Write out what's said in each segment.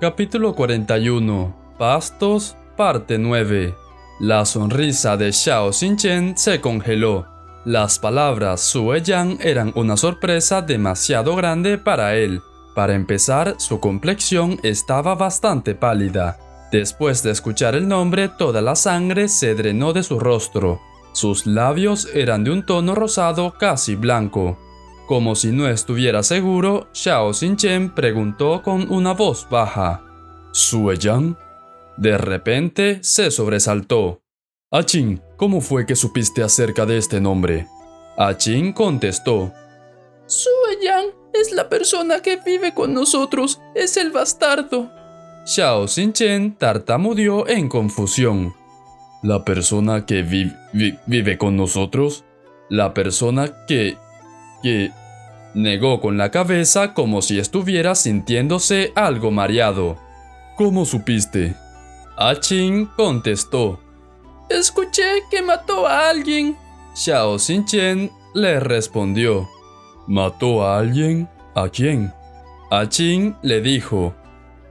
Capítulo 41. Pastos, parte 9. La sonrisa de Xiao Xinchen se congeló. Las palabras Sue-Yan eran una sorpresa demasiado grande para él. Para empezar, su complexión estaba bastante pálida. Después de escuchar el nombre, toda la sangre se drenó de su rostro. Sus labios eran de un tono rosado casi blanco. Como si no estuviera seguro, Xiao Xinchen preguntó con una voz baja: ¿Sue-Yan? De repente se sobresaltó. «Qin, ¿cómo fue que supiste acerca de este nombre?» Qin contestó: Sue-Yan es la persona que vive con nosotros, es el bastardo. Xiao Xinchen tartamudeó en confusión. ¿La persona que vive con nosotros? ¿La persona que...? Negó con la cabeza como si estuviera sintiéndose algo mareado. ¿Cómo supiste? Qin contestó: Escuché que mató a alguien. Xiao Xinchen le respondió: ¿Mató a alguien? ¿A quién? Qin le dijo: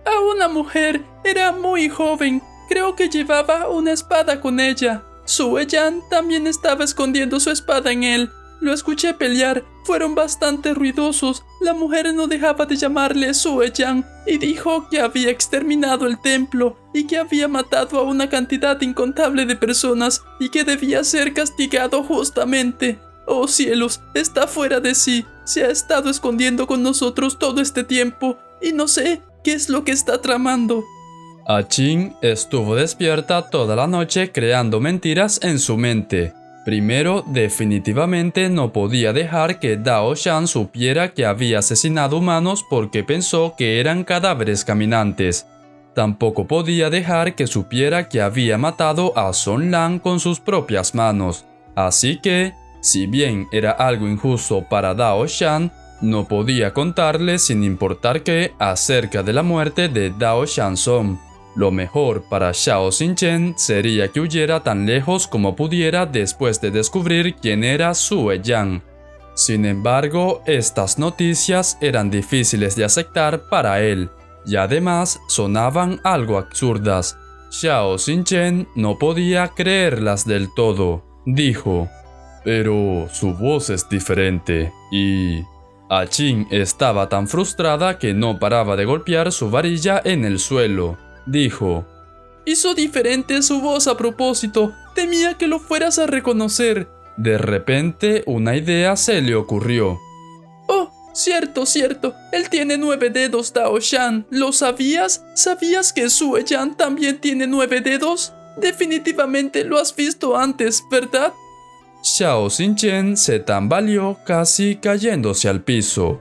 A una mujer, era muy joven. Creo que llevaba una espada con ella. Sue-Yan también estaba escondiendo su espada en él. Lo escuché pelear, fueron bastante ruidosos. La mujer no dejaba de llamarle Sue-Yan y dijo que había exterminado el templo y que había matado a una cantidad incontable de personas y que debía ser castigado justamente. Oh cielos, está fuera de sí. Se ha estado escondiendo con nosotros todo este tiempo y no sé qué es lo que está tramando. Qin estuvo despierta toda la noche creando mentiras en su mente. Primero, definitivamente no podía dejar que Dao Shan supiera que había asesinado humanos porque pensó que eran cadáveres caminantes. Tampoco podía dejar que supiera que había matado a Song Lan con sus propias manos. Así que, si bien era algo injusto para Dao Shan, no podía contarle sin importar qué acerca de la muerte de Dao Shanzong. Lo mejor para Xiao Xinchen sería que huyera tan lejos como pudiera después de descubrir quién era Sue-Yan. Sin embargo, estas noticias eran difíciles de aceptar para él, y además sonaban algo absurdas. Xiao Xinchen no podía creerlas del todo. Dijo: «Pero su voz es diferente y...» Qin estaba tan frustrada que no paraba de golpear su varilla en el suelo. Dijo: Hizo diferente su voz a propósito. Temía que lo fueras a reconocer. De repente una idea se le ocurrió. Oh, cierto. Él tiene 9 dedos, Dao Shan. ¿Lo sabías? ¿Sabías que Sue-Yan también tiene 9 dedos? Definitivamente lo has visto antes, ¿verdad? Xiao Xinchen se tambaleó casi cayéndose al piso.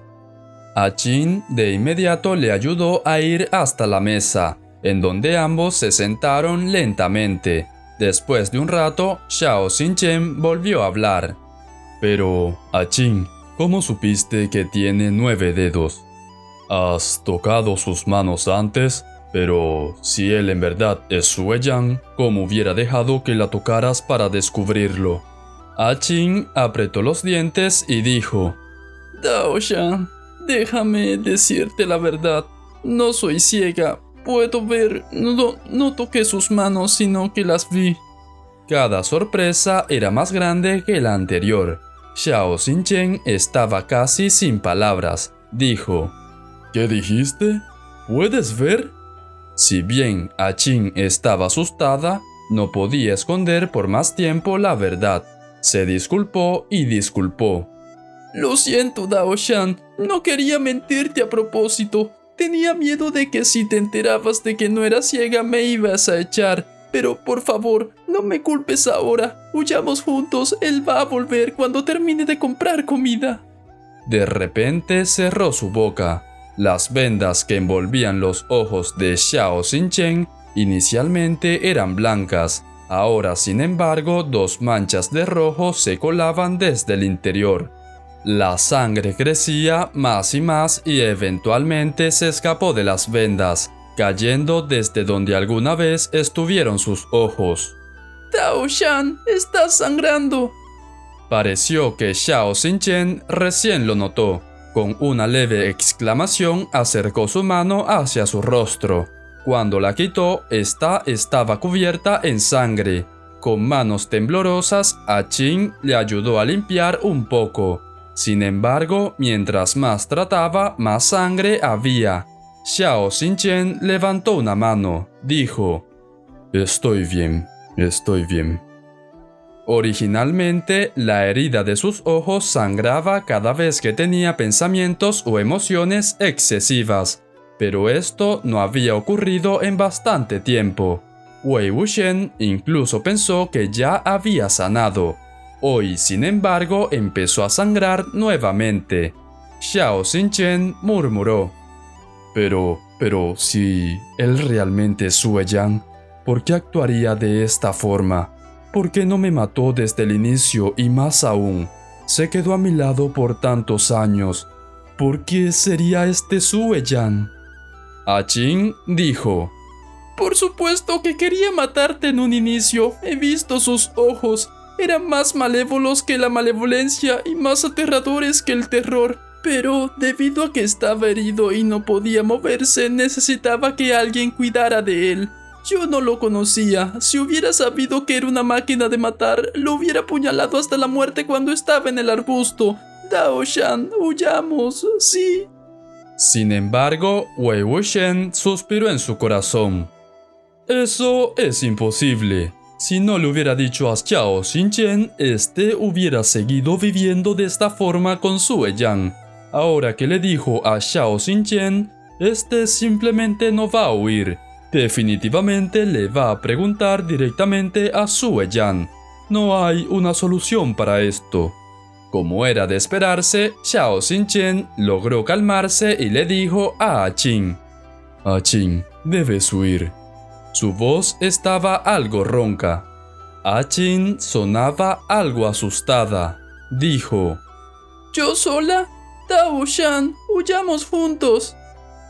Qin de inmediato le ayudó a ir hasta la mesa, en donde ambos se sentaron lentamente. Después de un rato, Xiao Xinchen volvió a hablar. «Pero, Qin, ¿cómo supiste que tiene 9 dedos? ¿Has tocado sus manos antes? Pero si él en verdad es Sue-Yan, ¿cómo hubiera dejado que la tocaras para descubrirlo?» Qin apretó los dientes y dijo: Dao Shan, déjame decirte la verdad. No soy ciega. Puedo ver, no toqué sus manos, sino que las vi. Cada sorpresa era más grande que la anterior. Xiao Xinchen estaba casi sin palabras. Dijo: «¿Qué dijiste? ¿Puedes ver?» Si bien Qin estaba asustada, no podía esconder por más tiempo la verdad. Se disculpó y disculpó. Lo siento, Dao Shan. No quería mentirte a propósito. Tenía miedo de que si te enterabas de que no era ciega me ibas a echar. Pero por favor, no me culpes ahora. Huyamos juntos, él va a volver cuando termine de comprar comida. De repente cerró su boca. Las vendas que envolvían los ojos de Xiao Xinchen inicialmente eran blancas. Ahora, sin embargo, 2 manchas de rojo se colaban desde el interior. La sangre crecía más y más y eventualmente se escapó de las vendas, cayendo desde donde alguna vez estuvieron sus ojos. Dao Shan, estás sangrando. Pareció que Xiao Xinchen recién lo notó. Con una leve exclamación acercó su mano hacia su rostro. Cuando la quitó, esta estaba cubierta en sangre. Con manos temblorosas, Qin le ayudó a limpiar un poco. Sin embargo, mientras más trataba, más sangre había. Xiao Xinchen levantó una mano. Dijo: Estoy bien. Originalmente, la herida de sus ojos sangraba cada vez que tenía pensamientos o emociones excesivas, pero esto no había ocurrido en bastante tiempo. Wei Wuxian incluso pensó que ya había sanado. Hoy, sin embargo, empezó a sangrar nuevamente. Xiao Xinchen murmuró: Pero si él realmente es Sue Yan, ¿por qué actuaría de esta forma? ¿Por qué no me mató desde el inicio y más aún? Se quedó a mi lado por tantos años. ¿Por qué sería este Sue Yan? Qin dijo: Por supuesto que quería matarte en un inicio. He visto sus ojos. Eran más malévolos que la malevolencia y más aterradores que el terror. Pero debido a que estaba herido y no podía moverse, necesitaba que alguien cuidara de él. Yo no lo conocía. Si hubiera sabido que era una máquina de matar, lo hubiera apuñalado hasta la muerte cuando estaba en el arbusto. Dao Shan, huyamos, sí. Sin embargo, Wei Wuxian suspiró en su corazón. Eso es imposible. Si no le hubiera dicho a Xiao Xinchen, este hubiera seguido viviendo de esta forma con Sue Yan. Ahora que le dijo a Xiao Xinchen, este simplemente no va a huir. Definitivamente le va a preguntar directamente a Sue Yan. No hay una solución para esto. Como era de esperarse, Xiao Xinchen logró calmarse y le dijo a Qin: Qin, debes huir. Su voz estaba algo ronca. Qin sonaba algo asustada. Dijo: ¿Yo sola? Dao Shan, huyamos juntos.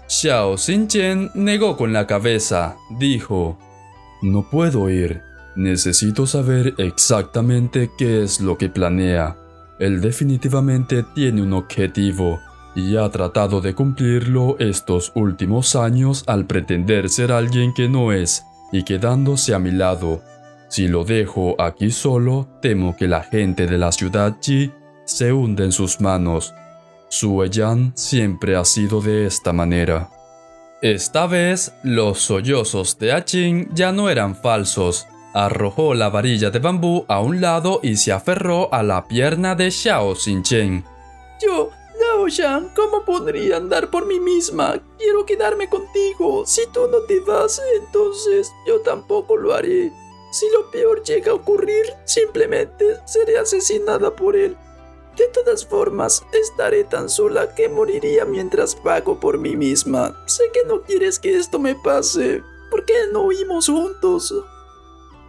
Xiao Xinchen negó con la cabeza. Dijo: No puedo ir. Necesito saber exactamente qué es lo que planea. Él definitivamente tiene un objetivo y ha tratado de cumplirlo estos últimos años al pretender ser alguien que no es y quedándose a mi lado. Si lo dejo aquí solo, temo que la gente de la ciudad Ji se hunda en sus manos. Sue Yan siempre ha sido de esta manera. Esta vez, los sollozos de Qin ya no eran falsos. Arrojó la varilla de bambú a un lado y se aferró a la pierna de Xiao Xinchen. Yo, Dao Shan, ¿cómo podría andar por mí misma? Quiero quedarme contigo. Si tú no te vas, entonces yo tampoco lo haré. Si lo peor llega a ocurrir, simplemente seré asesinada por él. De todas formas, estaré tan sola que moriría mientras vago por mí misma. Sé que no quieres que esto me pase. ¿Por qué no huimos juntos?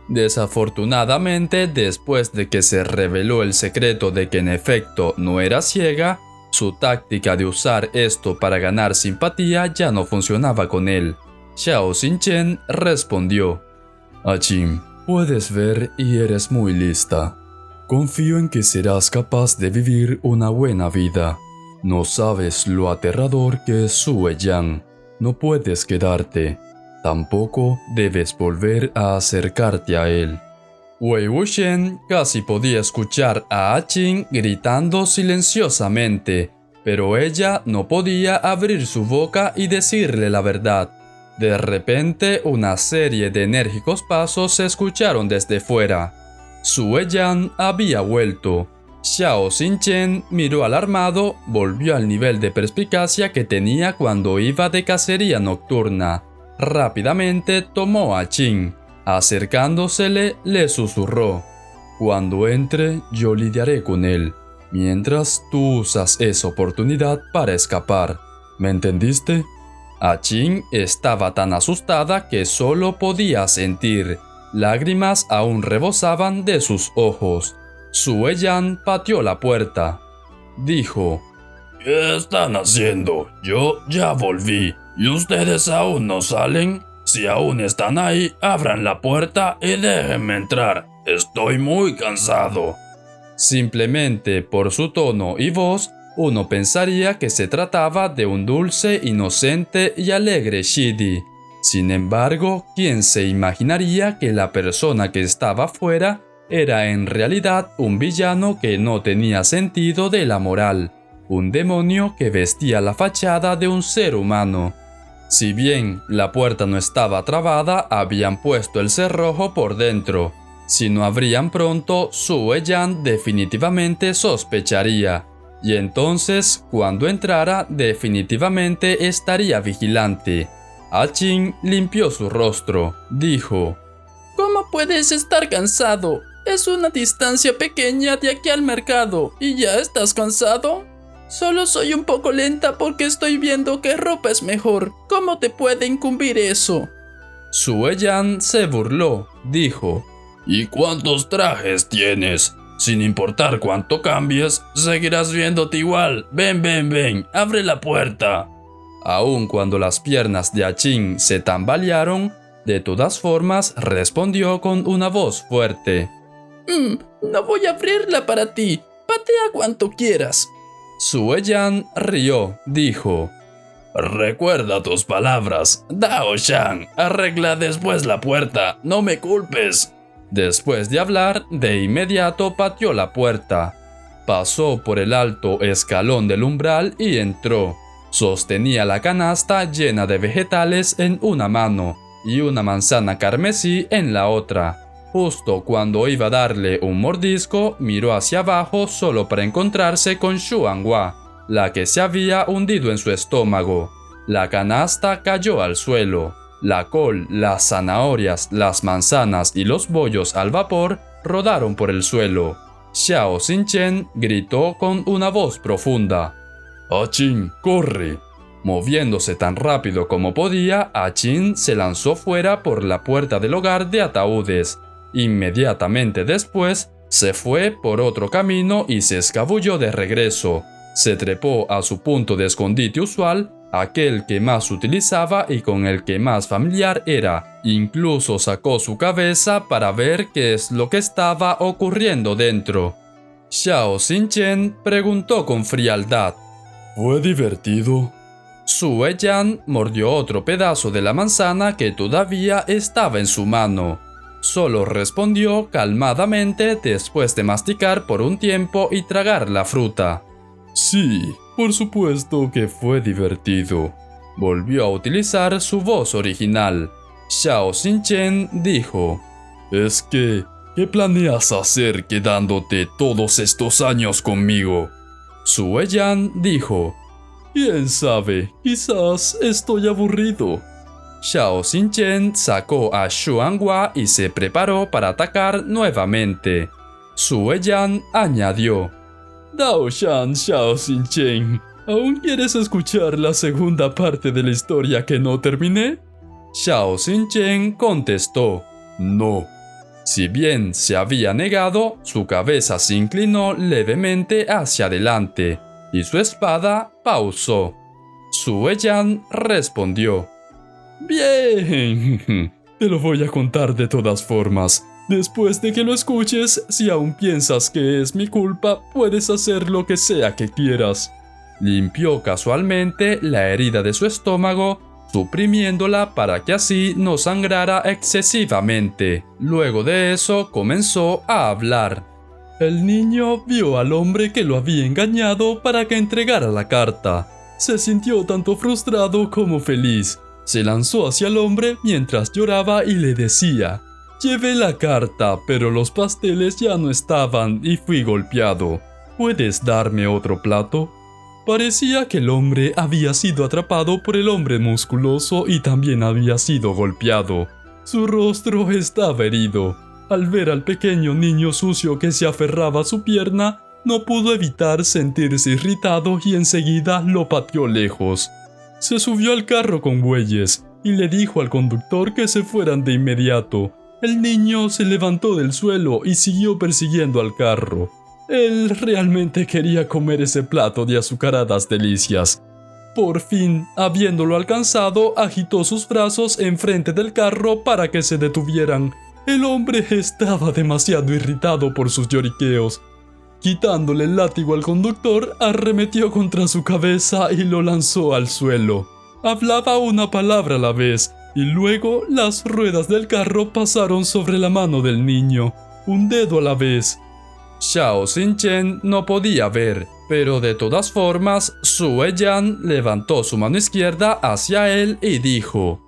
Desafortunadamente, después de que se reveló el secreto de que en efecto no era ciega, su táctica de usar esto para ganar simpatía ya no funcionaba con él. Xiao Xinchen respondió: Qin, puedes ver y eres muy lista. Confío en que serás capaz de vivir una buena vida. No sabes lo aterrador que es Sue Yan. No puedes quedarte. Tampoco debes volver a acercarte a él. Wei Wuxian casi podía escuchar a Qin gritando silenciosamente, pero ella no podía abrir su boca y decirle la verdad. De repente, una serie de enérgicos pasos se escucharon desde fuera. Sue Yan había vuelto. Xiao Xinchen miró alarmado, volvió al nivel de perspicacia que tenía cuando iba de cacería nocturna. Rápidamente tomó a Qin. Acercándosele, le susurró: Cuando entre, yo lidiaré con él, mientras tú usas esa oportunidad para escapar. ¿Me entendiste? Qin estaba tan asustada que solo podía sentir. Lágrimas aún rebosaban de sus ojos. Sue Yan pateó la puerta. Dijo: ¿Qué están haciendo? Yo ya volví. ¿Y ustedes aún no salen? Si aún están ahí, abran la puerta y déjenme entrar. Estoy muy cansado. Simplemente por su tono y voz, Uno pensaría que se trataba de un dulce, inocente y alegre Shidi. Sin embargo, ¿quién se imaginaría que la persona que estaba fuera era en realidad un villano que no tenía sentido de la moral? Un demonio que vestía la fachada de un ser humano. Si bien la puerta no estaba trabada, habían puesto el cerrojo por dentro. Si no abrían pronto, Sue Yan definitivamente sospecharía. Y entonces, cuando entrara, definitivamente estaría vigilante. Ah-Ching limpió su rostro. Dijo: ¿Cómo puedes estar cansado? Es una distancia pequeña de aquí al mercado. ¿Y ya estás cansado? Solo soy un poco lenta porque estoy viendo qué ropa es mejor. ¿Cómo te puede incumbir eso? Sue Yan se burló. Dijo: ¿Y cuántos trajes tienes? Sin importar cuánto cambies, seguirás viéndote igual. Ven, ven, ven, abre la puerta. Aun cuando las piernas de Ah-Ching se tambalearon, de todas formas respondió con una voz fuerte: No voy a abrirla para ti. Patea cuanto quieras. Sue Yan rió. Dijo: Recuerda tus palabras. Dao Shan, arregla después la puerta. No me culpes. Después de hablar, de inmediato pateó la puerta. Pasó por el alto escalón del umbral y entró. Sostenía la canasta llena de vegetales en una mano y una manzana carmesí en la otra. Justo cuando iba a darle un mordisco, miró hacia abajo solo para encontrarse con Xuanhua, la que se había hundido en su estómago. La canasta cayó al suelo. La col, las zanahorias, las manzanas y los bollos al vapor rodaron por el suelo. Xiao Xinchen gritó con una voz profunda: Ah-Ching, corre. Moviéndose tan rápido como podía, Ah-Ching se lanzó fuera por la puerta del hogar de ataúdes. Inmediatamente después, se fue por otro camino y se escabulló de regreso. Se trepó a su punto de escondite usual, aquel que más utilizaba y con el que más familiar era. Incluso sacó su cabeza para ver qué es lo que estaba ocurriendo dentro. Xiao Xinchen preguntó con frialdad: ¿Fue divertido? Sue Yan mordió otro pedazo de la manzana que todavía estaba en su mano. Solo respondió calmadamente después de masticar por un tiempo y tragar la fruta: Sí, por supuesto que fue divertido. Volvió a utilizar su voz original. Xiao Xinchen dijo: ¿Qué planeas hacer quedándote todos estos años conmigo? Sue Yan dijo: ¿Quién sabe? Quizás estoy aburrido. Xiao Xinchen sacó a Xuanhua y se preparó para atacar nuevamente. Sue Yan añadió: Dao Shan, Xiao Xinchen, ¿aún quieres escuchar la segunda parte de la historia que no terminé? Xiao Xinchen contestó: No. Si bien se había negado, su cabeza se inclinó levemente hacia adelante y su espada pausó. Sue Yan respondió: Bien, te lo voy a contar de todas formas. Después de que lo escuches, si aún piensas que es mi culpa, puedes hacer lo que sea que quieras. Limpió casualmente la herida de su estómago, suprimiéndola para que así no sangrara excesivamente. Luego de eso comenzó a hablar. El niño vio al hombre que lo había engañado para que entregara la carta. Se sintió tanto frustrado como feliz. Se lanzó hacia el hombre mientras lloraba y le decía: Llevé la carta, pero los pasteles ya no estaban y fui golpeado. ¿Puedes darme otro plato? Parecía que el hombre había sido atrapado por el hombre musculoso y también había sido golpeado. Su rostro estaba herido. Al ver al pequeño niño sucio que se aferraba a su pierna, no pudo evitar sentirse irritado y enseguida lo pateó lejos. Se subió al carro con bueyes y le dijo al conductor que se fueran de inmediato. El niño se levantó del suelo y siguió persiguiendo al carro. Él realmente quería comer ese plato de azucaradas delicias. Por fin, habiéndolo alcanzado, agitó sus brazos enfrente del carro para que se detuvieran. El hombre estaba demasiado irritado por sus lloriqueos. quitándole el látigo al conductor, arremetió contra su cabeza y lo lanzó al suelo. Hablaba una palabra a la vez, y luego las ruedas del carro pasaron sobre la mano del niño, un dedo a la vez. Xiao Xinchen no podía ver, pero de todas formas, Sue Yan levantó su mano izquierda hacia él y dijo: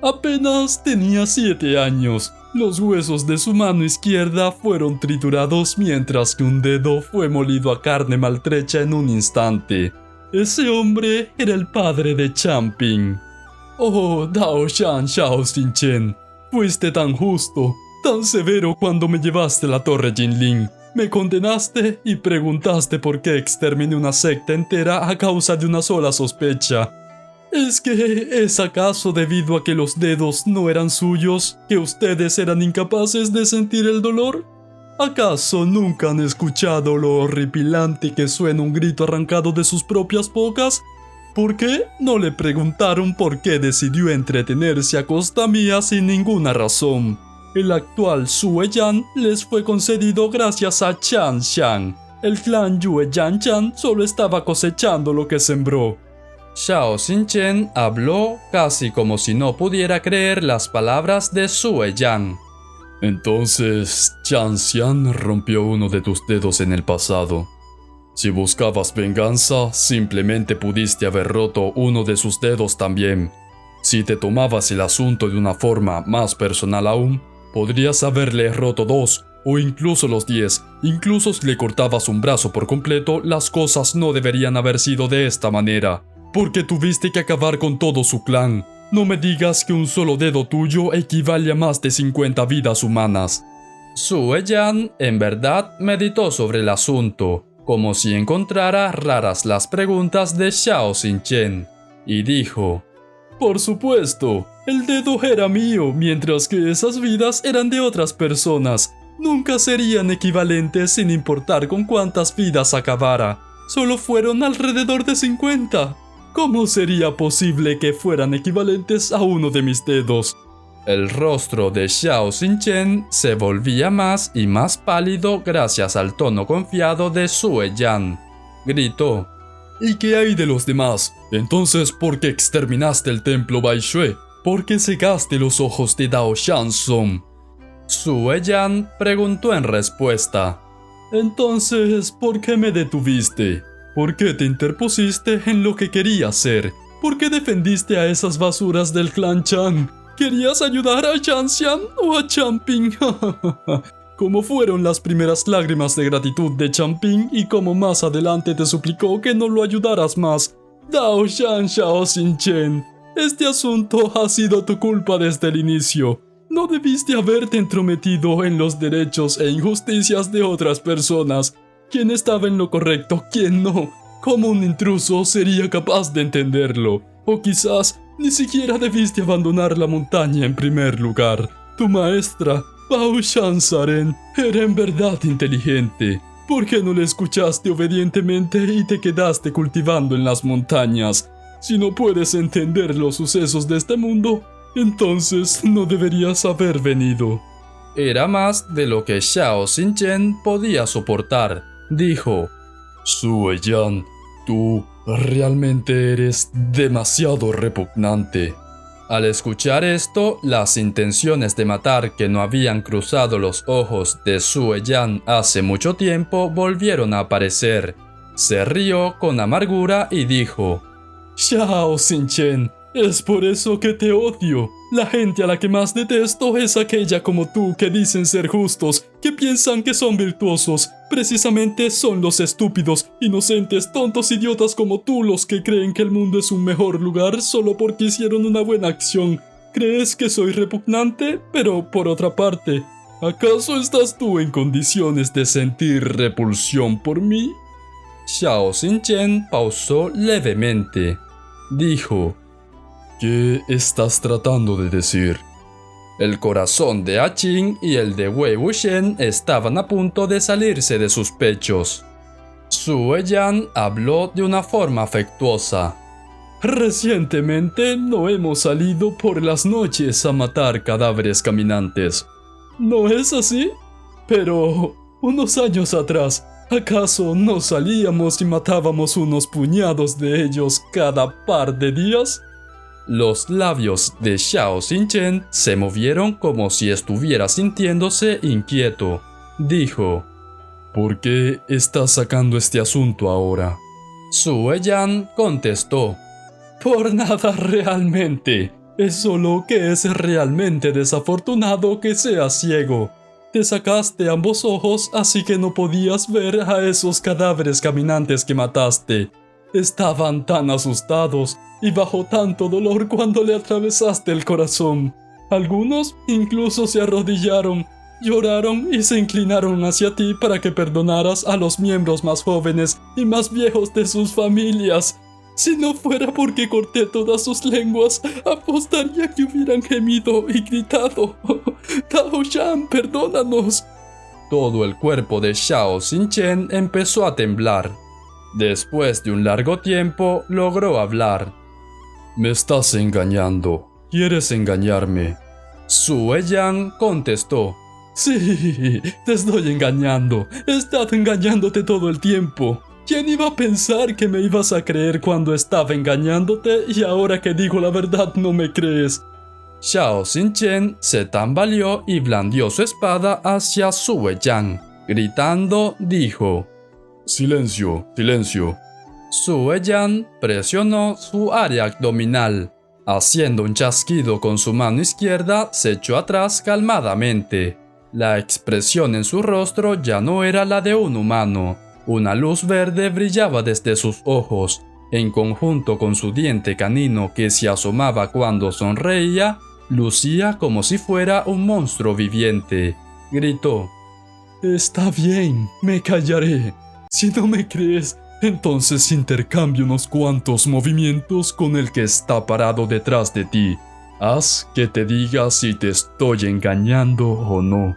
Apenas tenía 7 años. Los huesos de su mano izquierda fueron triturados mientras que un dedo fue molido a carne maltrecha en un instante. Ese hombre era el padre de Champing. Oh, Daoshan Xiao Xinchen, fuiste tan justo, tan severo cuando me llevaste a la torre Jinling. Me condenaste y preguntaste por qué exterminé una secta entera a causa de una sola sospecha. ¿Es que es acaso debido a que los dedos no eran suyos, que ustedes eran incapaces de sentir el dolor? ¿Acaso nunca han escuchado lo horripilante que suena un grito arrancado de sus propias bocas? ¿Por qué no le preguntaron por qué decidió entretenerse a costa mía sin ninguna razón? El actual Sue Yan les fue concedido gracias a Chan Xiang. El clan Yue Yan Chan solo estaba cosechando lo que sembró. Xiao Xinchen habló casi como si no pudiera creer las palabras de Sue Yan. Entonces, Chan Xiang rompió uno de tus dedos en el pasado. Si buscabas venganza, simplemente pudiste haber roto uno de sus dedos también. Si te tomabas el asunto de una forma más personal aún, podrías haberle roto 2 o incluso los 10. Incluso si le cortabas un brazo por completo, las cosas no deberían haber sido de esta manera, porque tuviste que acabar con todo su clan. No me digas que un solo dedo tuyo equivale a más de 50 vidas humanas. Sue Yan en verdad meditó sobre el asunto, como si encontrara raras las preguntas de Xiao Xinchen, y dijo: Por supuesto, el dedo era mío, mientras que esas vidas eran de otras personas. Nunca serían equivalentes sin importar con cuántas vidas acabara. Solo fueron alrededor de 50. ¿Cómo sería posible que fueran equivalentes a uno de mis dedos? El rostro de Xiao Xinchen se volvía más y más pálido gracias al tono confiado de Sue Yan. Gritó: ¿Y qué hay de los demás? Entonces, ¿por qué exterminaste el templo Baixue? ¿Por qué cegaste los ojos de Dao Shanzong? Sue Yan preguntó en respuesta: Entonces, ¿por qué me detuviste? ¿Por qué te interpusiste en lo que quería hacer? ¿Por qué defendiste a esas basuras del clan Chan? ¿Querías ayudar a Chan Xiang o a Champing? ¿Cómo fueron las primeras lágrimas de gratitud de Champing y cómo más adelante te suplicó que no lo ayudaras más? Daoshan Xiao Xinchen, este asunto ha sido tu culpa desde el inicio. No debiste haberte entrometido en los derechos e injusticias de otras personas. ¿Quién estaba en lo correcto? ¿Quién no? ¿Cómo un intruso sería capaz de entenderlo? O quizás ni siquiera debiste abandonar la montaña en primer lugar. Tu maestra, Bao Shan-Saren, era en verdad inteligente. ¿Por qué no le escuchaste obedientemente y te quedaste cultivando en las montañas? Si no puedes entender los sucesos de este mundo, entonces no deberías haber venido. Era más de lo que Xiao Xinchen podía soportar. Dijo: Sue Yan, tú realmente eres demasiado repugnante. Al escuchar esto, las intenciones de matar que no habían cruzado los ojos de Sue Yan hace mucho tiempo volvieron a aparecer. Se rió con amargura y dijo: Xiao Xinchen, es por eso que te odio. La gente a la que más detesto es aquella como tú que dicen ser justos, que piensan que son virtuosos. Precisamente son los estúpidos, inocentes, tontos idiotas como tú los que creen que el mundo es un mejor lugar solo porque hicieron una buena acción. ¿Crees que soy repugnante? Pero por otra parte, ¿acaso estás tú en condiciones de sentir repulsión por mí? Xiao Xinchen pausó levemente. Dijo: ¿Qué estás tratando de decir? El corazón de A Qing y el de Wei Wuxian estaban a punto de salirse de sus pechos. Sue Yan habló de una forma afectuosa. Recientemente no hemos salido por las noches a matar cadáveres caminantes. ¿No es así? Pero unos años atrás, ¿Acaso no salíamos y matábamos unos puñados de ellos cada par de días? Los labios de Xiao Xinchen se movieron como si estuviera sintiéndose inquieto. Dijo: ¿Por qué estás sacando este asunto ahora? Su Yan contestó: Por nada realmente. Es solo que es realmente desafortunado que seas ciego. Te sacaste ambos ojos, así que no podías ver a esos cadáveres caminantes que mataste. Estaban tan asustados y bajo tanto dolor cuando le atravesaste el corazón. Algunos incluso se arrodillaron, lloraron y se inclinaron hacia ti para que perdonaras a los miembros más jóvenes y más viejos de sus familias. Si no fuera porque corté todas sus lenguas, apostaría que hubieran gemido y gritado: Dao Shan, perdónanos. Todo el cuerpo de Xiao Xinchen empezó a temblar. Después de un largo tiempo, logró hablar. Me estás engañando. ¿Quieres engañarme? Su Yan contestó: Sí, te estoy engañando. He estado engañándote todo el tiempo. ¿Quién iba a pensar que me ibas a creer cuando estaba engañándote y ahora que digo la verdad no me crees? Xiao Xinchen se tambaleó y blandió su espada hacia Su Yan. Gritando, dijo: Silencio, silencio. Su Yan presionó su área abdominal. Haciendo un chasquido con su mano izquierda, se echó atrás calmadamente. La expresión en su rostro ya no era la de un humano. Una luz verde brillaba desde sus ojos. En conjunto con su diente canino que se asomaba cuando sonreía, lucía como si fuera un monstruo viviente. Gritó: Está bien, me callaré. Si no me crees, entonces intercambio unos cuantos movimientos con el que está parado detrás de ti. Haz que te diga si te estoy engañando o no.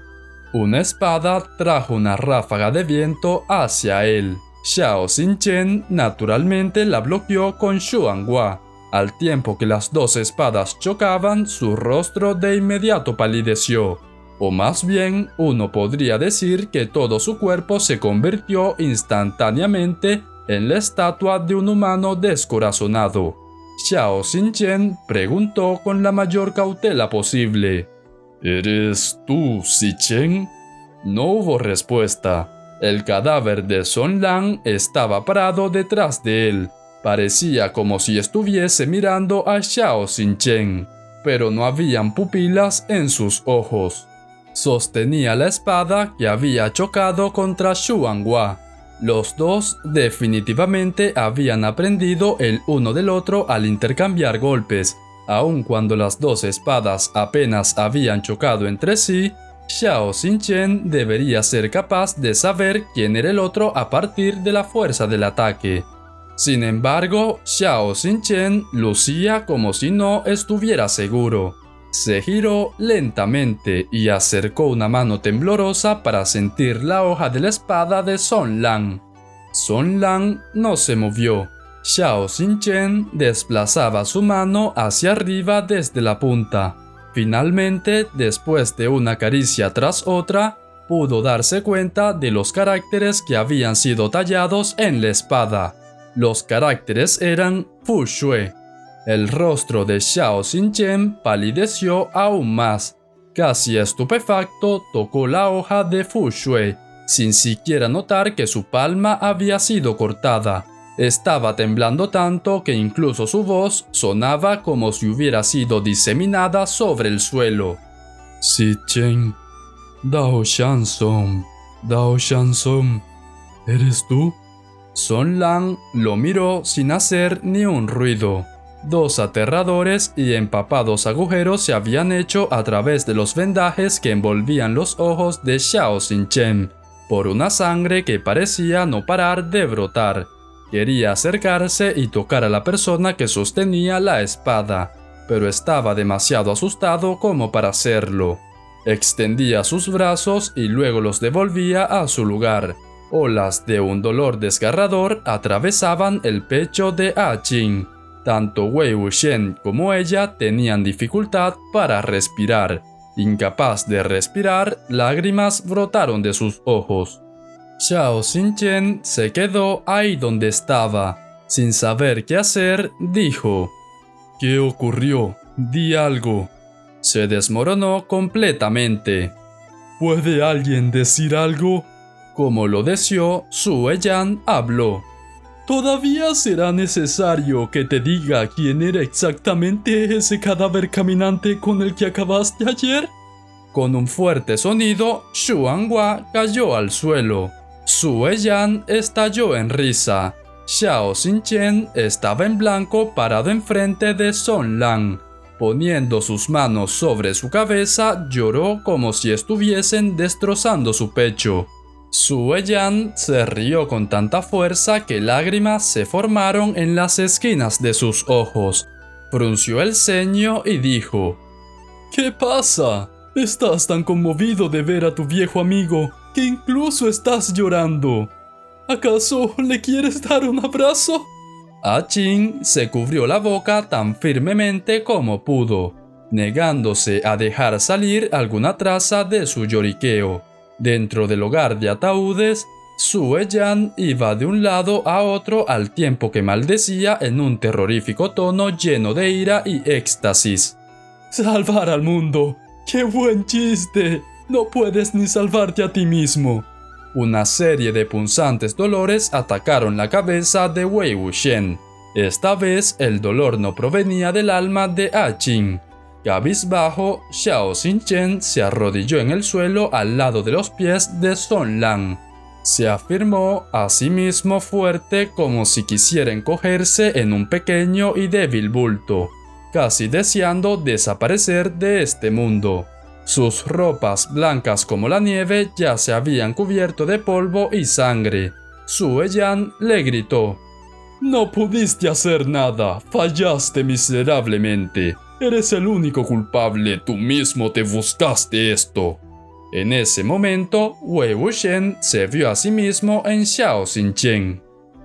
Una espada trajo una ráfaga de viento hacia él. Xiao Xinchen naturalmente la bloqueó con Xuanhua. Al tiempo que las dos espadas chocaban, su rostro de inmediato palideció. O más bien, uno podría decir que todo su cuerpo se convirtió instantáneamente en la estatua de un humano descorazonado. Xiao Xinchen preguntó con la mayor cautela posible: ¿Eres tú, Xichen? No hubo respuesta. El cadáver de Song Lan estaba parado detrás de él. Parecía como si estuviese mirando a Xiao Xinchen, pero no habían pupilas en sus ojos. Sostenía la espada que había chocado contra Xuanhua. Los dos definitivamente habían aprendido el uno del otro al intercambiar golpes. Aun cuando las dos espadas apenas habían chocado entre sí, Xiao Xinchen debería ser capaz de saber quién era el otro a partir de la fuerza del ataque. Sin embargo, Xiao Xinchen lucía como si no estuviera seguro. Se giró lentamente y acercó una mano temblorosa para sentir la hoja de la espada de Song Lan. Song Lan no se movió. Xiao Xinchen desplazaba su mano hacia arriba desde la punta. Finalmente, después de una caricia tras otra, pudo darse cuenta de los caracteres que habían sido tallados en la espada. Los caracteres eran Fu Shui. El rostro de Xiao Xinchen palideció aún más. Casi estupefacto, tocó la hoja de Fu Shui, sin siquiera notar que su palma había sido cortada. Estaba temblando tanto que incluso su voz sonaba como si hubiera sido diseminada sobre el suelo. Xichen, Dao Shan Song, Dao Shan Song, ¿eres tú? Song Lan lo miró sin hacer ni un ruido. Dos aterradores y empapados agujeros se habían hecho a través de los vendajes que envolvían los ojos de Xiao Xinchen, por una sangre que parecía no parar de brotar. Quería acercarse y tocar a la persona que sostenía la espada, pero estaba demasiado asustado como para hacerlo. Extendía sus brazos y luego los devolvía a su lugar. Olas de un dolor desgarrador atravesaban el pecho de A Qing. Tanto Wei Wuxian como ella tenían dificultad para respirar. Incapaz de respirar, lágrimas brotaron de sus ojos. Xiao Xinchen se quedó ahí donde estaba. Sin saber qué hacer, dijo: ¿Qué ocurrió? Di algo. Se desmoronó completamente. ¿Puede alguien decir algo? Como lo deseó, Su Yan habló. ¿Todavía será necesario que te diga quién era exactamente ese cadáver caminante con el que acabaste ayer? Con un fuerte sonido, Xuanhua cayó al suelo. Su Yan estalló en risa. Xiao Xinchen estaba en blanco parado enfrente de Song Lang. Poniendo sus manos sobre su cabeza, lloró como si estuviesen destrozando su pecho. Su Yan se rió con tanta fuerza que lágrimas se formaron en las esquinas de sus ojos. Frunció el ceño y dijo: ¿Qué pasa? Estás tan conmovido de ver a tu viejo amigo que incluso estás llorando. ¿Acaso le quieres dar un abrazo? Qin se cubrió la boca tan firmemente como pudo, negándose a dejar salir alguna traza de su lloriqueo. Dentro del hogar de ataúdes, Su Yan iba de un lado a otro al tiempo que maldecía en un terrorífico tono lleno de ira y éxtasis. ¡Salvar al mundo! ¡Qué buen chiste! No puedes ni salvarte a ti mismo. Una serie de punzantes dolores atacaron la cabeza de Wei Wuxian. Esta vez el dolor no provenía del alma de Qin. Cabizbajo, Xiao Xinchen se arrodilló en el suelo al lado de los pies de Song Lang. Se afirmó a sí mismo fuerte como si quisiera encogerse en un pequeño y débil bulto, casi deseando desaparecer de este mundo. Sus ropas blancas como la nieve ya se habían cubierto de polvo y sangre. Su Yan le gritó: «No pudiste hacer nada, fallaste miserablemente. Eres el único culpable, tú mismo te buscaste esto». En ese momento, Wei Wuxian se vio a sí mismo en Xiao Xinchen.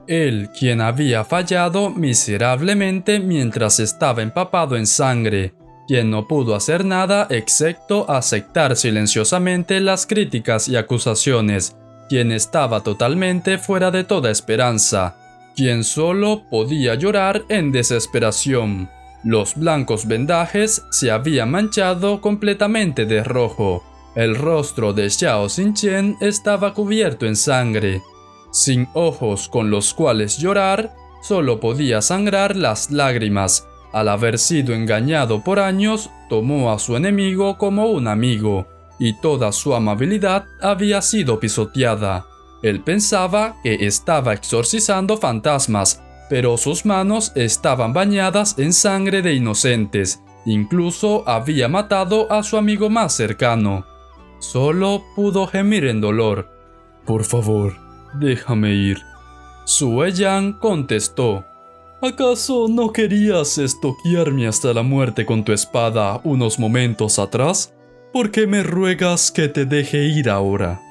Él, quien había fallado miserablemente mientras estaba empapado en sangre, quien no pudo hacer nada excepto aceptar silenciosamente las críticas y acusaciones, quien estaba totalmente fuera de toda esperanza, quien solo podía llorar en desesperación. Los blancos vendajes se habían manchado completamente de rojo. El rostro de Xiao Xinchen estaba cubierto en sangre. Sin ojos con los cuales llorar, solo podía sangrar las lágrimas. Al haber sido engañado por años, tomó a su enemigo como un amigo, y toda su amabilidad había sido pisoteada. Él pensaba que estaba exorcizando fantasmas, pero sus manos estaban bañadas en sangre de inocentes. Incluso había matado a su amigo más cercano. Solo pudo gemir en dolor. «Por favor, déjame ir». Su Yan contestó: ¿Acaso no querías estoquearme hasta la muerte con tu espada unos momentos atrás? ¿Por qué me ruegas que te deje ir ahora?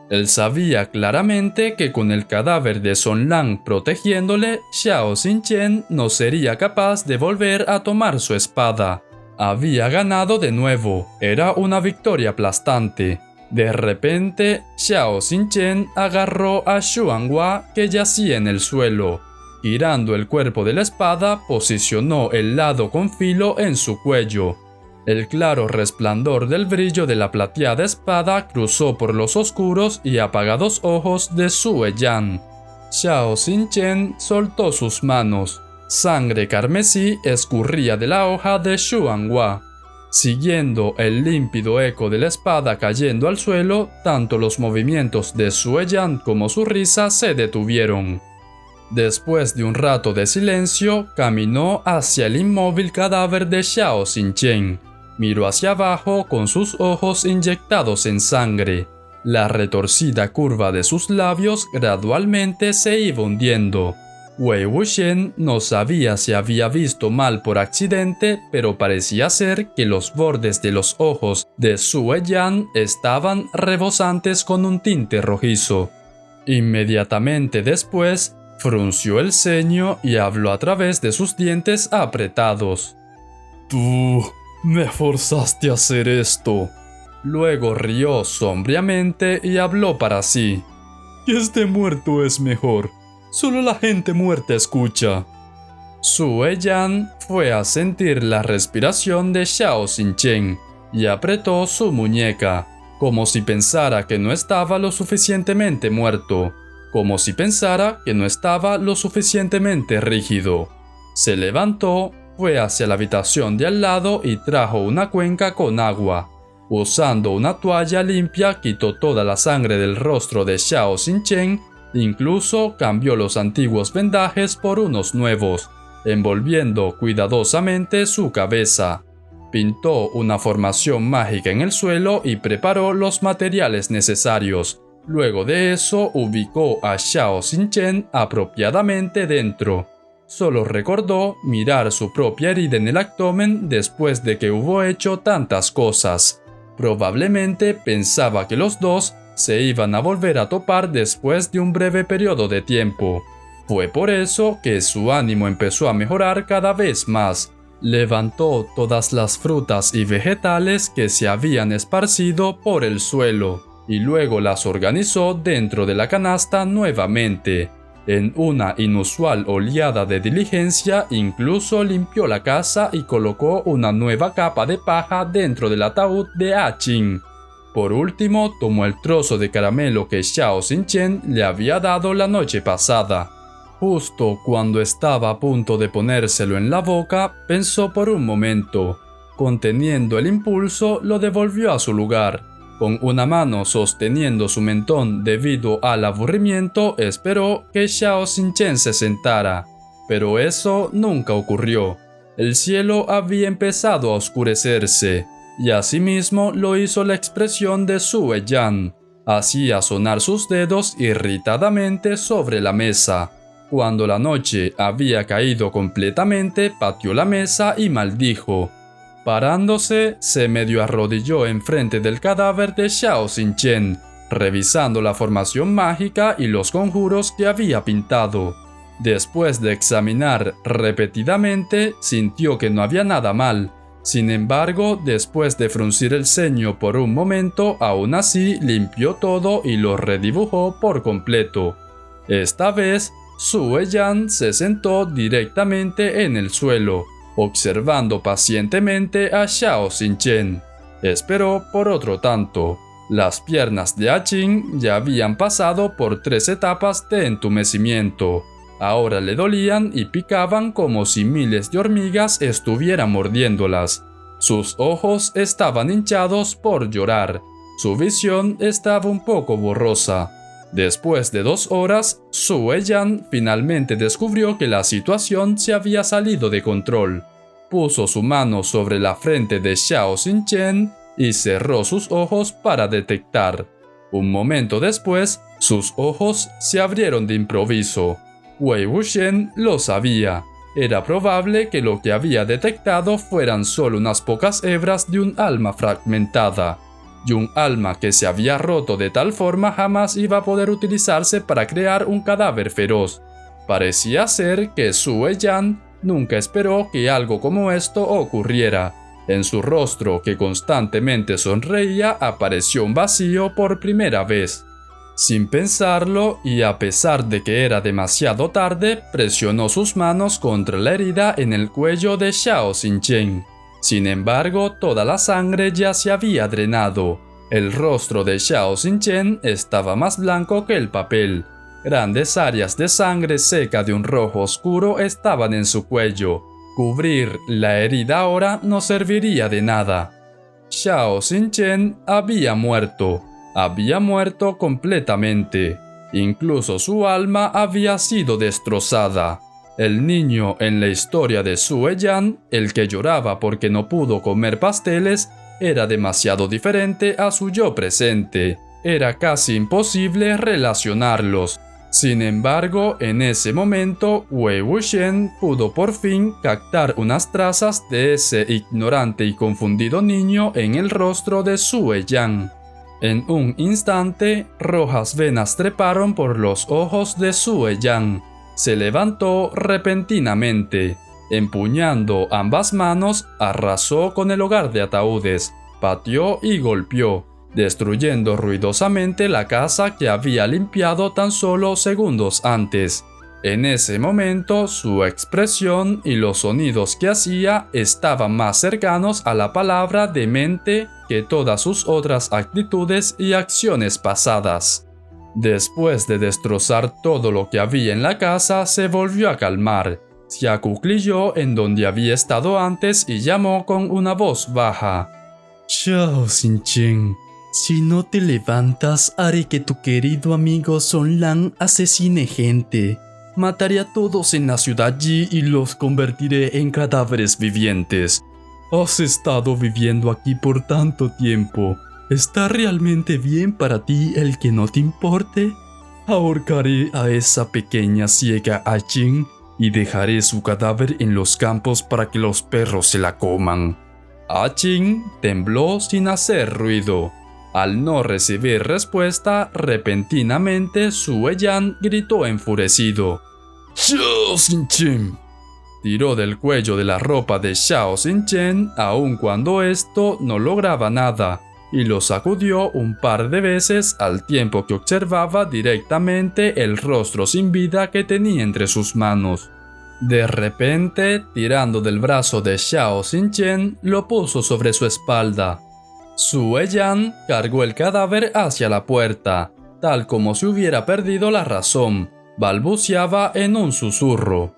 Él sabía claramente que con el cadáver de Song Lang protegiéndole, Xiao Xinchen no sería capaz de volver a tomar su espada. Había ganado de nuevo, era una victoria aplastante. De repente, Xiao Xinchen agarró a Xuanhua que yacía en el suelo. Girando el cuerpo de la espada, posicionó el lado con filo en su cuello. El claro resplandor del brillo de la plateada espada cruzó por los oscuros y apagados ojos de Su Yan. Xiao Xinchen soltó sus manos. Sangre carmesí escurría de la hoja de Xuanhua. Siguiendo el límpido eco de la espada cayendo al suelo, tanto los movimientos de Su Yan como su risa se detuvieron. Después de un rato de silencio, caminó hacia el inmóvil cadáver de Xiao Xinchen. Miró hacia abajo con sus ojos inyectados en sangre. La retorcida curva de sus labios gradualmente se iba hundiendo. Wei Wuxian no sabía si había visto mal por accidente, pero parecía ser que los bordes de los ojos de Su Yan estaban rebosantes con un tinte rojizo. Inmediatamente después, frunció el ceño y habló a través de sus dientes apretados. «Tú me forzaste a hacer esto». Luego rió sombríamente y habló para sí. que esté muerto es mejor. Solo la gente muerta escucha. Sue Yan fue a sentir la respiración de Xiao Xinchen y apretó su muñeca, como si pensara que no estaba lo suficientemente muerto, como si pensara que no estaba lo suficientemente rígido. Se levantó, fue hacia la habitación de al lado y trajo una cuenca con agua. Usando una toalla limpia, quitó toda la sangre del rostro de Xiao Xinchen, incluso cambió los antiguos vendajes por unos nuevos, envolviendo cuidadosamente su cabeza. Pintó una formación mágica en el suelo y preparó los materiales necesarios. Luego de eso, ubicó a Xiao Xinchen apropiadamente dentro. Solo recordó mirar su propia herida en el abdomen después de que hubo hecho tantas cosas. Probablemente pensaba que los dos se iban a volver a topar después de un breve periodo de tiempo. Fue por eso que su ánimo empezó a mejorar cada vez más. Levantó todas las frutas y vegetales que se habían esparcido por el suelo y luego las organizó dentro de la canasta nuevamente. En una inusual oleada de diligencia, incluso limpió la casa y colocó una nueva capa de paja dentro del ataúd de Qin. Por último, tomó el trozo de caramelo que Xiao Xinchen le había dado la noche pasada. Justo cuando estaba a punto de ponérselo en la boca, pensó por un momento. Conteniendo el impulso, lo devolvió a su lugar. Con una mano sosteniendo su mentón debido al aburrimiento, esperó que Xiao Xinchen se sentara. Pero eso nunca ocurrió. El cielo había empezado a oscurecerse, y asimismo lo hizo la expresión de Sue Yan. Hacía sonar sus dedos irritadamente sobre la mesa. Cuando la noche había caído completamente, pateó la mesa y maldijo. Parándose, se medio arrodilló enfrente del cadáver de Xiao Xinchen, revisando la formación mágica y los conjuros que había pintado. Después de examinar repetidamente, sintió que no había nada mal. Sin embargo, después de fruncir el ceño por un momento, aún así limpió todo y lo redibujó por completo. Esta vez, Sue Yan se sentó directamente en el suelo, observando pacientemente a Xiao Xinchen. Esperó por otro tanto. Las piernas de Qin ya habían pasado por 3 etapas de entumecimiento. Ahora le dolían y picaban como si miles de hormigas estuvieran mordiéndolas. Sus ojos estaban hinchados por llorar. Su visión estaba un poco borrosa. Después de 2 horas, Sue Yan finalmente descubrió que la situación se había salido de control. Puso su mano sobre la frente de Xiao Xinchen y cerró sus ojos para detectar. Un momento después, sus ojos se abrieron de improviso. Wei Wuxian lo sabía. Era probable que lo que había detectado fueran solo unas pocas hebras de un alma fragmentada. Y un alma que se había roto de tal forma jamás iba a poder utilizarse para crear un cadáver feroz. Parecía ser que Sue Yan nunca esperó que algo como esto ocurriera. En su rostro, que constantemente sonreía, apareció un vacío por primera vez. Sin pensarlo, y a pesar de que era demasiado tarde, presionó sus manos contra la herida en el cuello de Xiao Xinchen. Sin embargo, toda la sangre ya se había drenado. El rostro de Xiao Xinchen estaba más blanco que el papel. Grandes áreas de sangre seca de un rojo oscuro estaban en su cuello. Cubrir la herida ahora no serviría de nada. Xiao Xinchen había muerto. Había muerto completamente. Incluso su alma había sido destrozada. El niño en la historia de Sue Yan, el que lloraba porque no pudo comer pasteles, era demasiado diferente a su yo presente. Era casi imposible relacionarlos. Sin embargo, en ese momento, Wei Wuxian pudo por fin captar unas trazas de ese ignorante y confundido niño en el rostro de Sue Yan. En un instante, rojas venas treparon por los ojos de Sue Yan. Se levantó repentinamente. Empuñando ambas manos, arrasó con el hogar de ataúdes, pateó y golpeó. destruyendo ruidosamente la casa que había limpiado tan solo segundos antes. En ese momento, su expresión y los sonidos que hacía estaban más cercanos a la palabra demente que todas sus otras actitudes y acciones pasadas. Después de destrozar todo lo que había en la casa, se volvió a calmar. Se acuclilló en donde había estado antes y llamó con una voz baja. Xiao Xinchen, si no te levantas, haré que tu querido amigo Son Lan asesine gente. Mataré a todos en la ciudad Yi y los convertiré en cadáveres vivientes. Has estado viviendo aquí por tanto tiempo. ¿Está realmente bien para ti el que no te importe? Ahorcaré a esa pequeña ciega Ajin y dejaré su cadáver en los campos para que los perros se la coman. Ajin tembló sin hacer ruido. Al no recibir respuesta, repentinamente Su Yan gritó enfurecido. ¡Xiao Xinchen! Tiró del cuello de la ropa de Xiao Xinchen, aun cuando esto no lograba nada, y lo sacudió un par de veces al tiempo que observaba directamente el rostro sin vida que tenía entre sus manos. De repente, tirando del brazo de Xiao Xinchen, lo puso sobre su espalda. Su Yan cargó el cadáver hacia la puerta, tal como si hubiera perdido la razón. Balbuceaba en un susurro.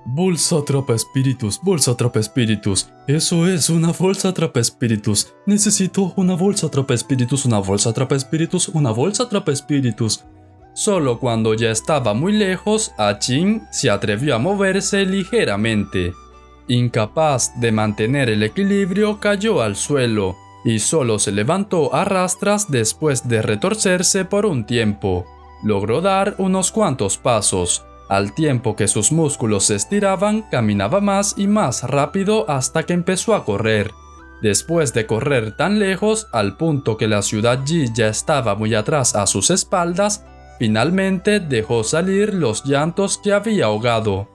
Bolsa atrapa espíritus, bolsa atrapa espíritus. Eso es una bolsa atrapa espíritus. Necesito una bolsa atrapa espíritus, una bolsa atrapa espíritus, una bolsa atrapa espíritus. Solo cuando ya estaba muy lejos, Ajin se atrevió a moverse ligeramente. Incapaz de mantener el equilibrio, cayó al suelo y solo se levantó a rastras después de retorcerse por un tiempo. Logró dar unos cuantos pasos. Al tiempo que sus músculos se estiraban, caminaba más y más rápido hasta que empezó a correr. Después de correr tan lejos, al punto que la ciudad Yi ya estaba muy atrás a sus espaldas, finalmente dejó salir los llantos que había ahogado.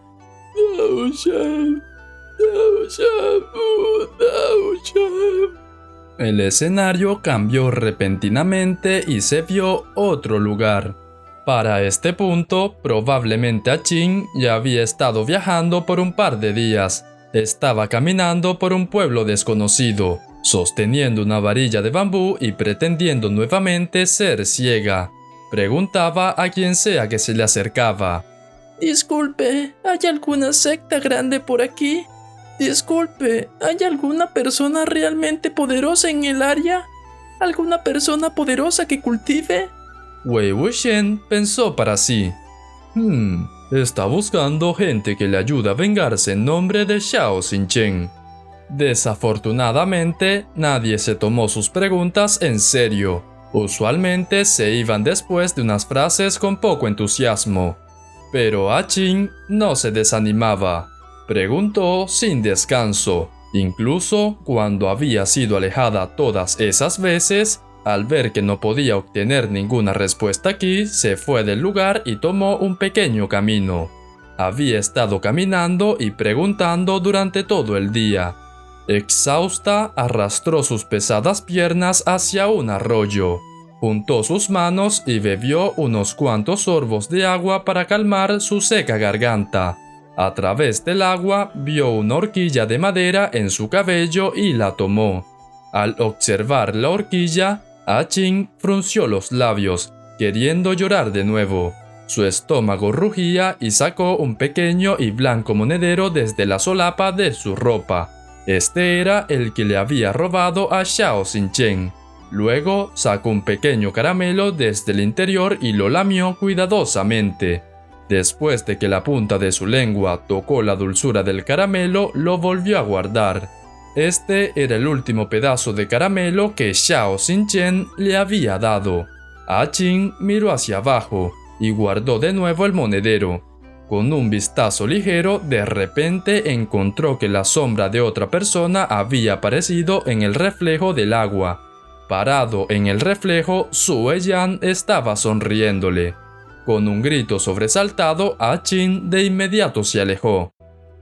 El escenario cambió repentinamente y se vio otro lugar. Para este punto, probablemente Ajin ya había estado viajando por un par de días. Estaba caminando por un pueblo desconocido, sosteniendo una varilla de bambú y pretendiendo nuevamente ser ciega. Preguntaba a quien sea que se le acercaba. Disculpe, ¿hay alguna secta grande por aquí? Disculpe, ¿hay alguna persona realmente poderosa en el área? ¿Alguna persona poderosa que cultive? Wei Wuxian pensó para sí. Está buscando gente que le ayude a vengarse en nombre de Xiao Xinchen. Desafortunadamente, nadie se tomó sus preguntas en serio. Usualmente se iban después de unas frases con poco entusiasmo. Pero Ajin no se desanimaba. Preguntó sin descanso. Incluso cuando había sido alejada todas esas veces, al ver que no podía obtener ninguna respuesta aquí, se fue del lugar y tomó un pequeño camino. Había estado caminando y preguntando durante todo el día. Exhausta, arrastró sus pesadas piernas hacia un arroyo. Juntó sus manos y bebió unos cuantos sorbos de agua para calmar su seca garganta. A través del agua, vio una horquilla de madera en su cabello y la tomó. Al observar la horquilla, Ajin frunció los labios, queriendo llorar de nuevo. Su estómago rugía y sacó un pequeño y blanco monedero desde la solapa de su ropa. Este era el que le había robado a Xiao Xinchen. Luego sacó un pequeño caramelo desde el interior y lo lamió cuidadosamente. Después de que la punta de su lengua tocó la dulzura del caramelo, lo volvió a guardar. Este era el último pedazo de caramelo que Xiao Xinchen le había dado. Ajin miró hacia abajo y guardó de nuevo el monedero. Con un vistazo ligero, de repente encontró que la sombra de otra persona había aparecido en el reflejo del agua. Parado en el reflejo, Su Yan estaba sonriéndole. Con un grito sobresaltado, Ajin de inmediato se alejó.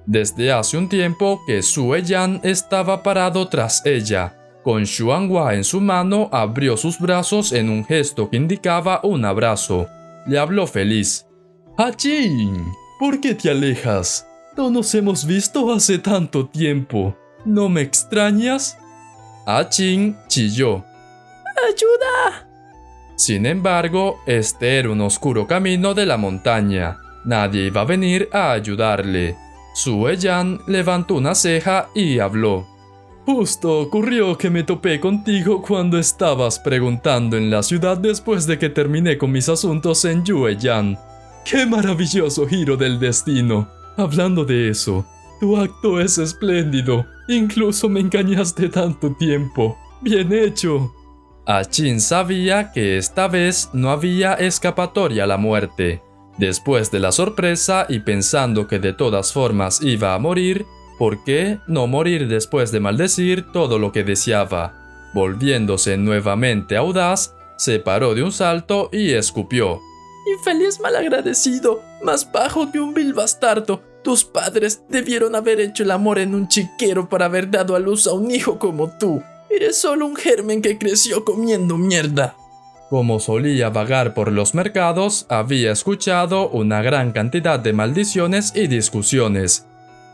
Desde hace un tiempo que Su Yan estaba parado tras ella. Con Xuanhua en su mano, abrió sus brazos en un gesto que indicaba un abrazo. Le habló feliz. ¡Achín! ¿Por qué te alejas? No nos hemos visto hace tanto tiempo. ¿No me extrañas? Achín chilló. ¡Ayuda! Sin embargo, este era un oscuro camino de la montaña. Nadie iba a venir a ayudarle. Sue Yan levantó una ceja y habló. Justo ocurrió que me topé contigo cuando estabas preguntando en la ciudad después de que terminé con mis asuntos en Yueyan. ¡Qué maravilloso giro del destino! Hablando de eso, tu acto es espléndido. Incluso me engañaste tanto tiempo. ¡Bien hecho! Achín sabía que esta vez no había escapatoria a la muerte. Después de la sorpresa y pensando que de todas formas iba a morir, ¿por qué no morir después de maldecir todo lo que deseaba? Volviéndose nuevamente audaz, se paró de un salto y escupió. Infeliz malagradecido, más bajo que un vil bastardo. Tus padres debieron haber hecho el amor en un chiquero para haber dado a luz a un hijo como tú. Eres solo un germen que creció comiendo mierda. Como solía vagar por los mercados, había escuchado una gran cantidad de maldiciones y discusiones.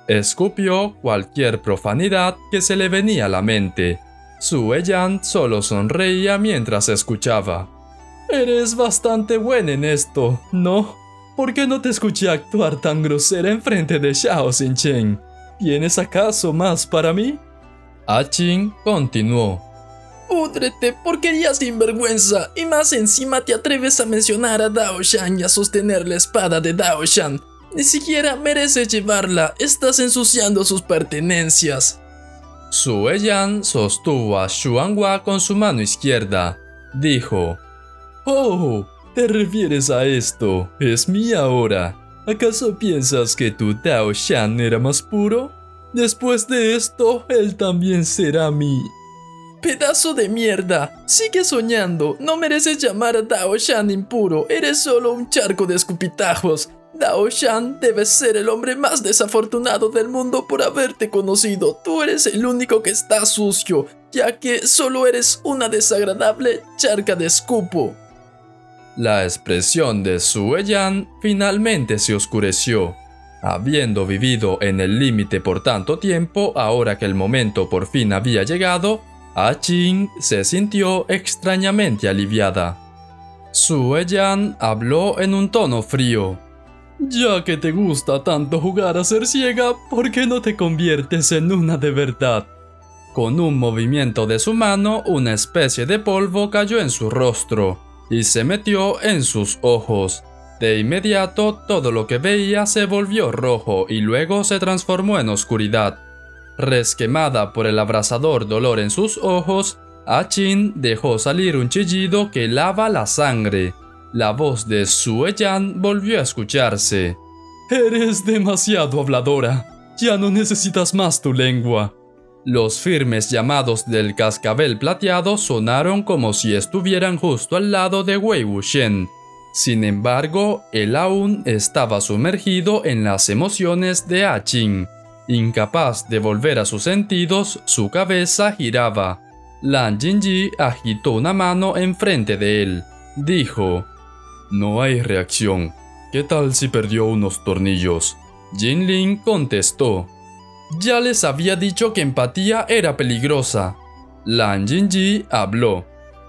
Escupió cualquier profanidad que se le venía a la mente. Sue Yan solo sonreía mientras escuchaba. Eres bastante buena en esto, ¿no? ¿Por qué no te escuché actuar tan grosera enfrente de Xiao Xinchen? ¿Tienes acaso más para mí? Achín continuó. ¡Púdrete, porquería sinvergüenza! Y más encima te atreves a mencionar a Dao Shan y a sostener la espada de Dao Shan. Ni siquiera mereces llevarla, estás ensuciando sus pertenencias. Sue Yan sostuvo a Xuanhua con su mano izquierda. Dijo. ¡Oh! ¿Te refieres a esto? Es mía ahora. ¿Acaso piensas que tu Dao Shan era más puro? Después de esto, él también será mi... ¡Pedazo de mierda! Sigue soñando, no mereces llamar a Dao Shan impuro, eres solo un charco de escupitajos. Dao Shan debe ser el hombre más desafortunado del mundo por haberte conocido. Tú eres el único que está sucio, ya que solo eres una desagradable charca de escupo. La expresión de Sue Yan finalmente se oscureció. Habiendo vivido en el límite por tanto tiempo, ahora que el momento por fin había llegado, Achín se sintió extrañamente aliviada. Sue Yan habló en un tono frío. Ya que te gusta tanto jugar a ser ciega, ¿por qué no te conviertes en una de verdad? Con un movimiento de su mano, una especie de polvo cayó en su rostro y se metió en sus ojos. De inmediato, todo lo que veía se volvió rojo y luego se transformó en oscuridad. Resquemada por el abrasador dolor en sus ojos, Achín dejó salir un chillido que lava la sangre. La voz de Sue Yan volvió a escucharse. Eres demasiado habladora. Ya no necesitas más tu lengua. Los firmes llamados del cascabel plateado sonaron como si estuvieran justo al lado de Wei Wuxian. Sin embargo, él aún estaba sumergido en las emociones de Achín. Incapaz de volver a sus sentidos, su cabeza giraba. Lan Jinji agitó una mano enfrente de él. Dijo: No hay reacción. ¿Qué tal si perdió unos tornillos? Jinling contestó: Ya les había dicho que empatía era peligrosa. Lan Jinji habló: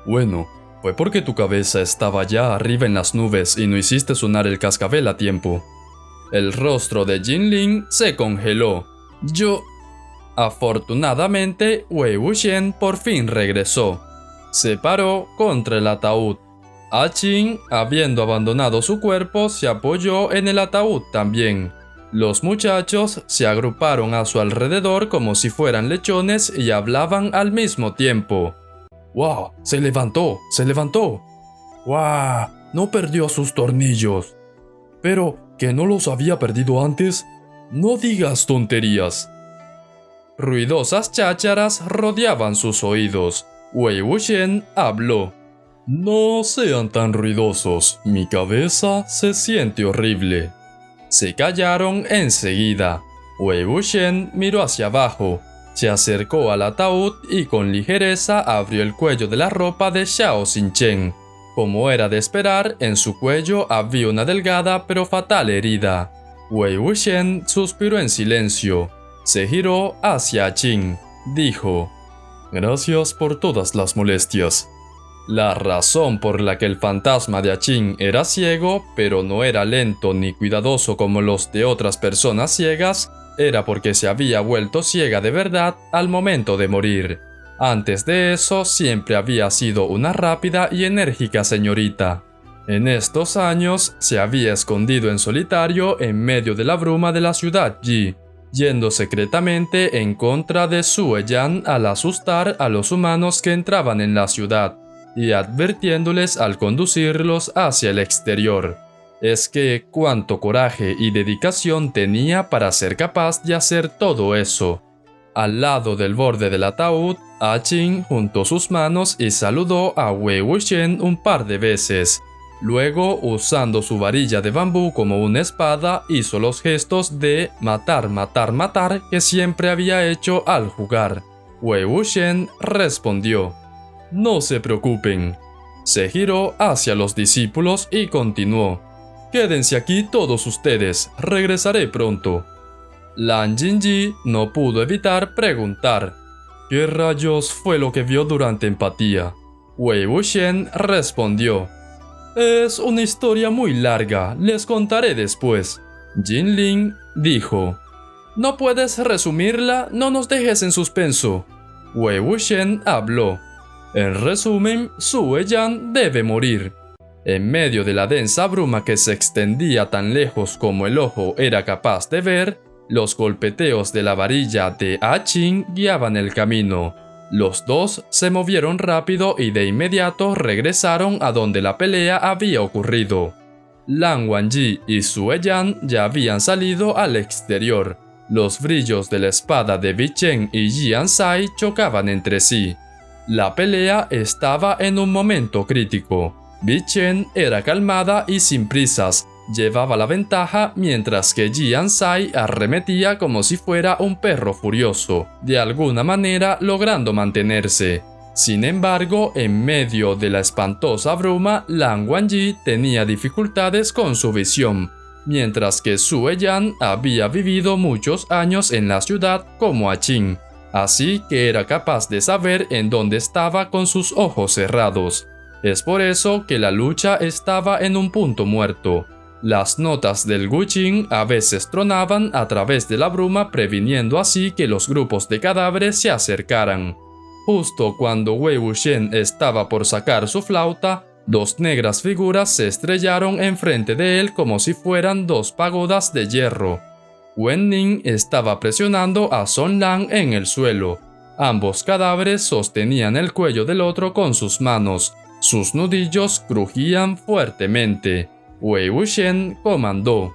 Bueno, fue porque tu cabeza estaba ya arriba en las nubes y no hiciste sonar el cascabel a tiempo. El rostro de Jinling se congeló. Afortunadamente, Wei Wuxian por fin regresó. Se paró contra el ataúd. Achín, habiendo abandonado su cuerpo, se apoyó en el ataúd también. Los muchachos se agruparon a su alrededor como si fueran lechones y hablaban al mismo tiempo. ¡Wow! ¡Se levantó! ¡Se levantó! ¡Wow! No perdió sus tornillos. ¿Pero que no los había perdido antes? No digas tonterías. Ruidosas chácharas rodeaban sus oídos. Wei Wuxian habló: No sean tan ruidosos, mi cabeza se siente horrible. Se callaron enseguida. Wei Wuxian miró hacia abajo. Se acercó al ataúd y con ligereza abrió el cuello de la ropa de Xiao Xinchen. Como era de esperar, en su cuello había una delgada pero fatal herida. Wei Wuxian suspiró en silencio. Se giró hacia Qin. Dijo: «Gracias por todas las molestias». La razón por la que el fantasma de Qin era ciego, pero no era lento ni cuidadoso como los de otras personas ciegas, era porque se había vuelto ciega de verdad al momento de morir. Antes de eso, siempre había sido una rápida y enérgica señorita. En estos años, se había escondido en solitario en medio de la bruma de la ciudad Yi, yendo secretamente en contra de Sue Yan al asustar a los humanos que entraban en la ciudad, y advirtiéndoles al conducirlos hacia el exterior. Es que cuánto coraje y dedicación tenía para ser capaz de hacer todo eso. Al lado del borde del ataúd, Qin juntó sus manos y saludó a Wei Wuxian un par de veces. Luego, usando su varilla de bambú como una espada, hizo los gestos de matar, matar, matar que siempre había hecho al jugar. Wei Wuxian respondió: «No se preocupen». Se giró hacia los discípulos y continuó: «Quédense aquí todos ustedes, regresaré pronto». Lan Jinji no pudo evitar preguntar: «¿Qué rayos fue lo que vio durante empatía?». Wei Wuxian respondió: «Es una historia muy larga, les contaré después». Jin Ling dijo: «¿No puedes resumirla? No nos dejes en suspenso». Wei Wuxian habló: «En resumen, Sue Yan debe morir». En medio de la densa bruma que se extendía tan lejos como el ojo era capaz de ver, los golpeteos de la varilla de Qin guiaban el camino. Los dos se movieron rápido y de inmediato regresaron a donde la pelea había ocurrido. Lan Wangji y Sue Yan ya habían salido al exterior. Los brillos de la espada de Bichen y Jian Sai chocaban entre sí. La pelea estaba en un momento crítico. Bichen era calmada y sin prisas, llevaba la ventaja, mientras que Jian Sai arremetía como si fuera un perro furioso, de alguna manera logrando mantenerse. Sin embargo, en medio de la espantosa bruma, Lan Wangji tenía dificultades con su visión, mientras que Sue Yan había vivido muchos años en la ciudad como Qin, así que era capaz de saber en dónde estaba con sus ojos cerrados. Es por eso que la lucha estaba en un punto muerto. Las notas del guqin a veces tronaban a través de la bruma, previniendo así que los grupos de cadáveres se acercaran. Justo cuando Wei Wuxian estaba por sacar su flauta, dos negras figuras se estrellaron enfrente de él como si fueran dos pagodas de hierro. Wen Ning estaba presionando a Song Lan en el suelo. Ambos cadáveres sostenían el cuello del otro con sus manos. Sus nudillos crujían fuertemente. Wei Wuxian comandó: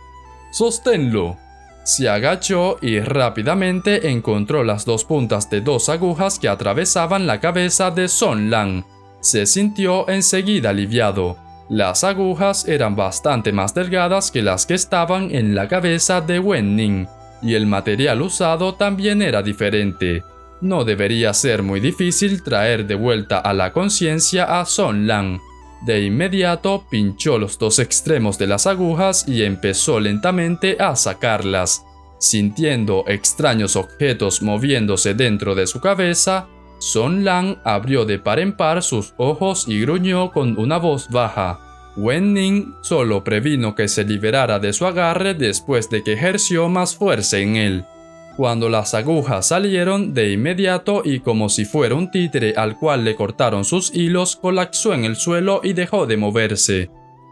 «Sosténlo». Se agachó y rápidamente encontró las dos puntas de dos agujas que atravesaban la cabeza de Song Lan. Se sintió enseguida aliviado. Las agujas eran bastante más delgadas que las que estaban en la cabeza de Wen Ning, y el material usado también era diferente. No debería ser muy difícil traer de vuelta a la conciencia a Song Lan. De inmediato pinchó los dos extremos de las agujas y empezó lentamente a sacarlas. Sintiendo extraños objetos moviéndose dentro de su cabeza, Song Lan abrió de par en par sus ojos y gruñó con una voz baja. Wen Ning solo previno que se liberara de su agarre después de que ejerció más fuerza en él. Cuando las agujas salieron, de inmediato y como si fuera un títere al cual le cortaron sus hilos, colapsó en el suelo y dejó de moverse.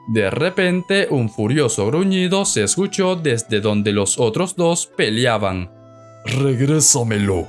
De repente, un furioso gruñido se escuchó desde donde los otros dos peleaban. «Regrésamelo».